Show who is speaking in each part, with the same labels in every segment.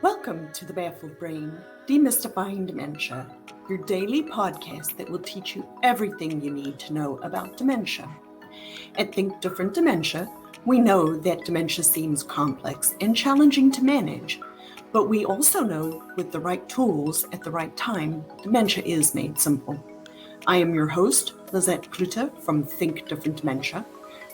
Speaker 1: Welcome to the Baffled Brain, Demystifying Dementia, your daily podcast that will teach you everything you need to know about dementia. At Think Different Dementia, we know that dementia seems complex and challenging to manage, but we also know with the right tools at the right time, dementia is made simple. I am your host, Lizette from Think Different Dementia,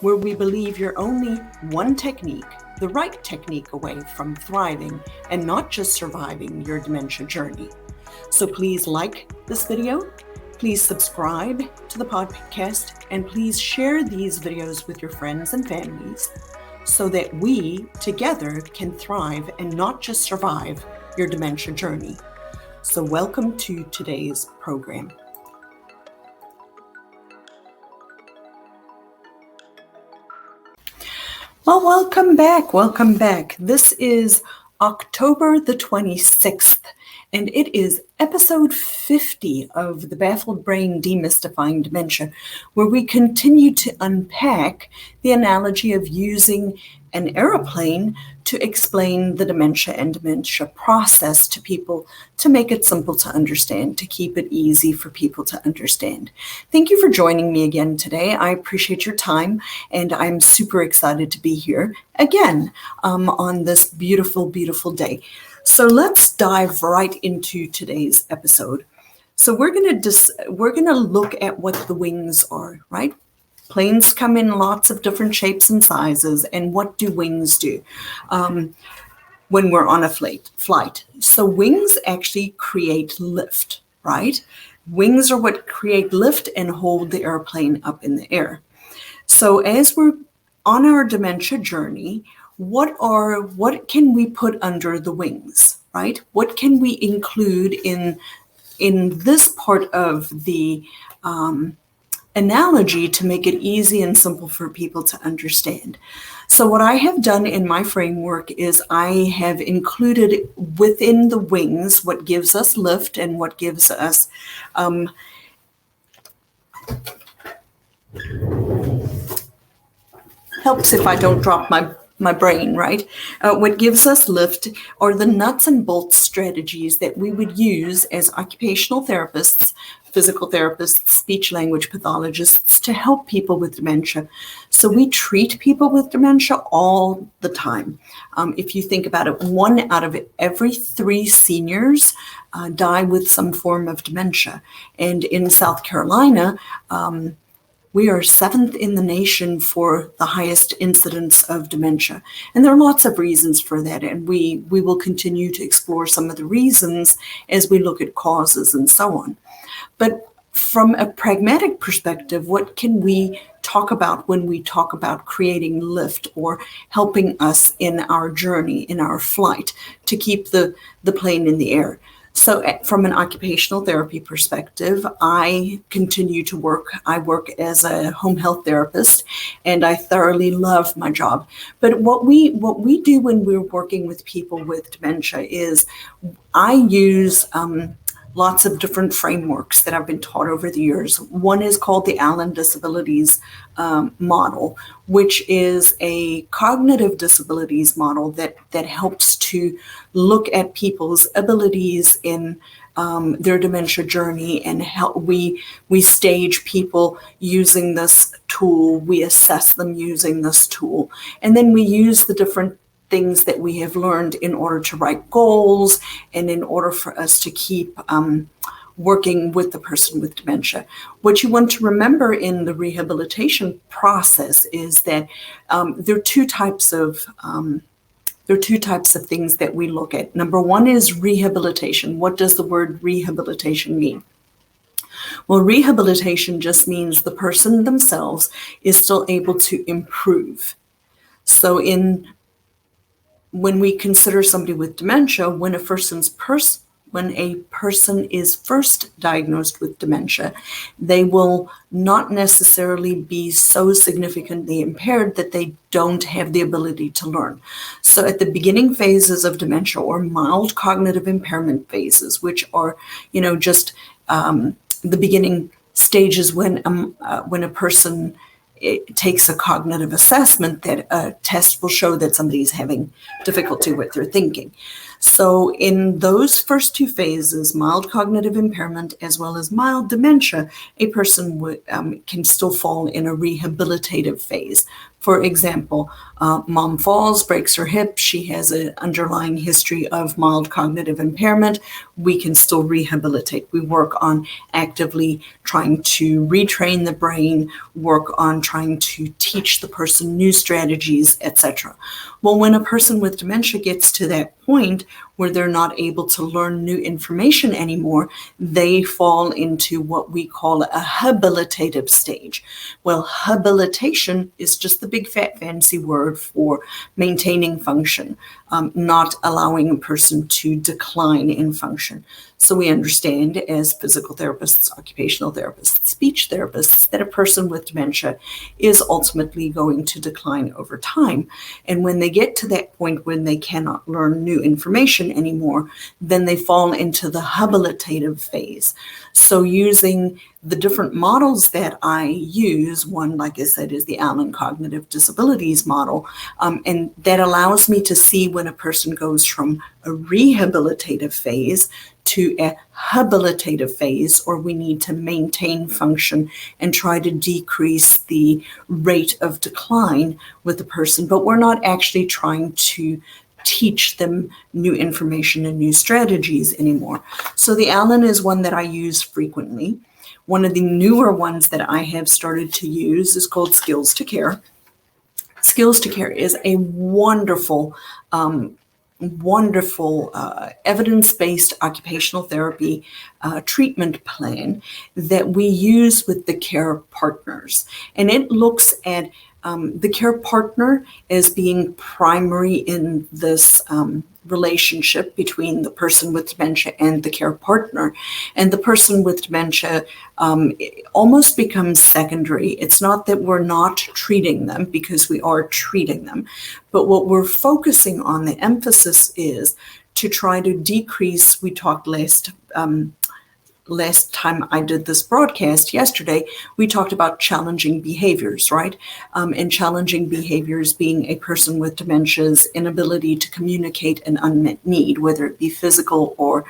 Speaker 1: where we believe you're only one technique, the right technique, away from thriving and not just surviving your dementia journey. So please like this video, please subscribe to the podcast, and please share these videos with your friends and families so that we together can thrive and not just survive your dementia journey. So welcome to today's program. Well, welcome back. This is October the 26th, and it is episode 50 of the Baffled Brain Demystifying Dementia, where we continue to unpack the analogy of using an airplane to explain the dementia and dementia process to people, to make it simple to understand, to keep it easy for people to understand. Thank you for joining me again today. I appreciate your time, and I'm super excited to be here again on this beautiful, beautiful day. So let's dive right into today's episode. So we're gonna look at what the wings are, right? Planes come in lots of different shapes and sizes, and what do wings do when we're on a flight? So wings actually create lift, right? Wings are what create lift and hold the airplane up in the air. So as we're on our dementia journey, what can we put under the wings, right? What can we include in this part of the analogy to make it easy and simple for people to understand? So what I have done in my framework is I have included within the wings what gives us lift and what gives us helps if I don't drop my brain, right? What gives us lift are the nuts and bolts strategies that we would use as occupational therapists, physical therapists, speech language pathologists to help people with dementia. So we treat people with dementia all the time. If you think about it, 1 out of every 3 seniors die with some form of dementia. And in South Carolina, we are 7th in the nation for the highest incidence of dementia. And there are lots of reasons for that. And we will continue to explore some of the reasons as we look at causes and so on. But from a pragmatic perspective, what can we talk about when we talk about creating lift or helping us in our journey, in our flight, to keep the plane in the air? So from an occupational therapy perspective, I continue to work. I work as a home health therapist, and I thoroughly love my job. But what we do when we're working with people with dementia is I use lots of different frameworks that I've been taught over the years. One is called the Allen Disabilities Model, which is a cognitive disabilities model that helps to look at people's abilities in their dementia journey, and help we stage people using this tool, we assess them using this tool, and then we use the different things that we have learned in order to write goals and in order for us to keep working with the person with dementia. What you want to remember in the rehabilitation process is that there are two types of things that we look at. Number one is rehabilitation. What does the word rehabilitation mean? Well, rehabilitation just means the person themselves is still able to improve. So when we consider somebody with dementia, when a person is first diagnosed with dementia, they will not necessarily be so significantly impaired that they don't have the ability to learn. So at the beginning phases of dementia, or mild cognitive impairment phases, which are, just the beginning stages when a person takes a cognitive assessment, that a test will show that somebody's having difficulty with their thinking. So in those first two phases, mild cognitive impairment as well as mild dementia, a person can still fall in a rehabilitative phase. For example, mom falls, breaks her hip. She has an underlying history of mild cognitive impairment. We can still rehabilitate. We work on actively trying to retrain the brain, work on trying to teach the person new strategies, etc. Well, when a person with dementia gets to that point where they're not able to learn new information anymore, they fall into what we call a habilitative stage. Well, habilitation is just the big fat fancy word for maintaining function, not allowing a person to decline in function. So we understand as physical therapists, occupational therapists, speech therapists, that a person with dementia is ultimately going to decline over time. And when they get to that point when they cannot learn new information anymore, then they fall into the habilitative phase. So using the different models that I use, one, like I said, is the Allen Cognitive Disabilities model, and that allows me to see when a person goes from a rehabilitative phase to a habilitative phase, or we need to maintain function and try to decrease the rate of decline with the person, but we're not actually trying to teach them new information and new strategies anymore. So the Allen is one that I use frequently. One of the newer ones that I have started to use is called Skills to Care. Skills to Care is a wonderful evidence-based occupational therapy treatment plan that we use with the care partners. And it looks at the care partner as being primary in this relationship between the person with dementia and the care partner. And the person with dementia almost becomes secondary. It's not that we're not treating them, because we are treating them, but what we're focusing on, the emphasis is to try to decrease. We talked last time I did this broadcast yesterday, we talked about challenging behaviors, right? And challenging behaviors being a person with dementia's inability to communicate an unmet need, whether it be physical or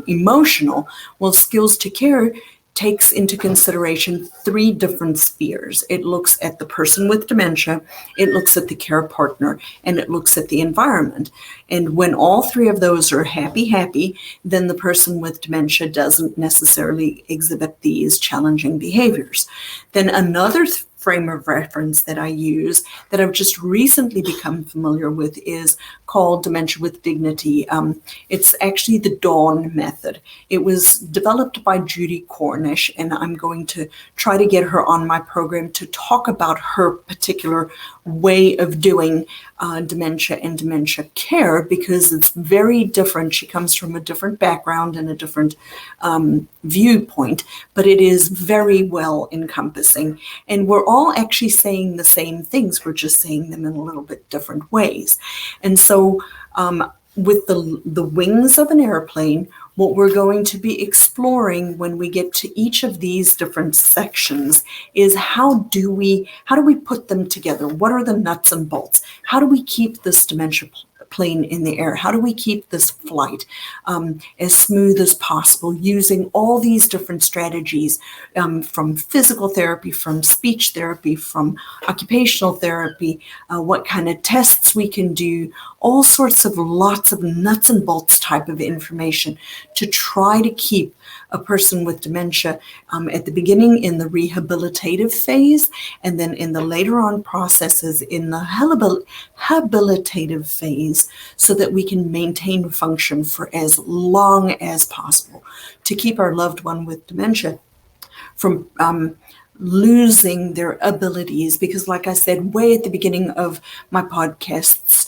Speaker 1: emotional. Well, Skills to Care takes into consideration three different spheres. It looks at the person with dementia, it looks at the care partner, and it looks at the environment. And when all three of those are happy, then the person with dementia doesn't necessarily exhibit these challenging behaviors. Then another frame of reference that I use that I've just recently become familiar with is called Dementia with Dignity. It's actually the Dawn method. It was developed by Judy Cornish, and I'm going to try to get her on my program to talk about her particular way of doing dementia and dementia care, because it's very different. She comes from a different background and a different viewpoint, but it is very well encompassing. And we're all actually saying the same things. We're just saying them in a little bit different ways. And so with the wings of an airplane, what we're going to be exploring when we get to each of these different sections is how do we put them together? What are the nuts and bolts? How do we keep this dementia plane in the air? How do we keep this flight as smooth as possible, using all these different strategies from physical therapy, from speech therapy, from occupational therapy, what kind of tests we can do, all sorts of lots of nuts and bolts type of information to try to keep a person with dementia at the beginning in the rehabilitative phase, and then in the later on processes in the habilitative phase, so that we can maintain function for as long as possible to keep our loved one with dementia from losing their abilities. Because like I said way at the beginning of my podcasts,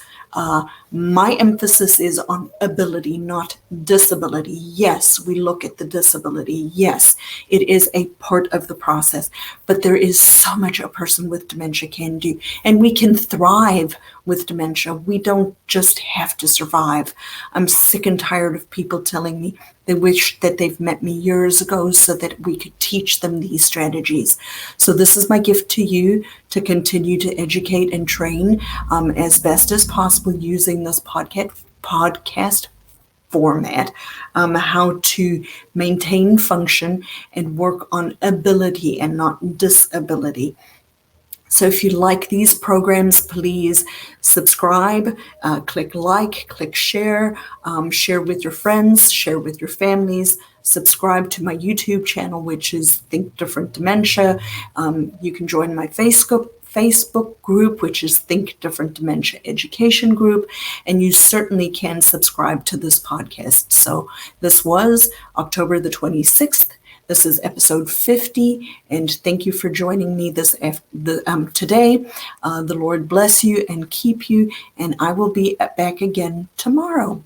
Speaker 1: my emphasis is on ability, not disability. Yes, we look at the disability. Yes, it is a part of the process, but there is so much a person with dementia can do, and we can thrive with dementia. We don't just have to survive. I'm sick and tired of people telling me they wish that they've met me years ago so that we could teach them these strategies. So this is my gift to you, to continue to educate and train as best as possible using this podcast format, how to maintain function and work on ability and not disability. So if you like these programs, please subscribe, click like, click share, share with your friends, share with your families, subscribe to my YouTube channel, which is Think Different Dementia. You can join my Facebook group, which is Think Different Dementia Education Group, and you certainly can subscribe to this podcast. So this was October the 26th. This is episode 50, and thank you for joining me today. The Lord bless you and keep you, and I will be back again tomorrow.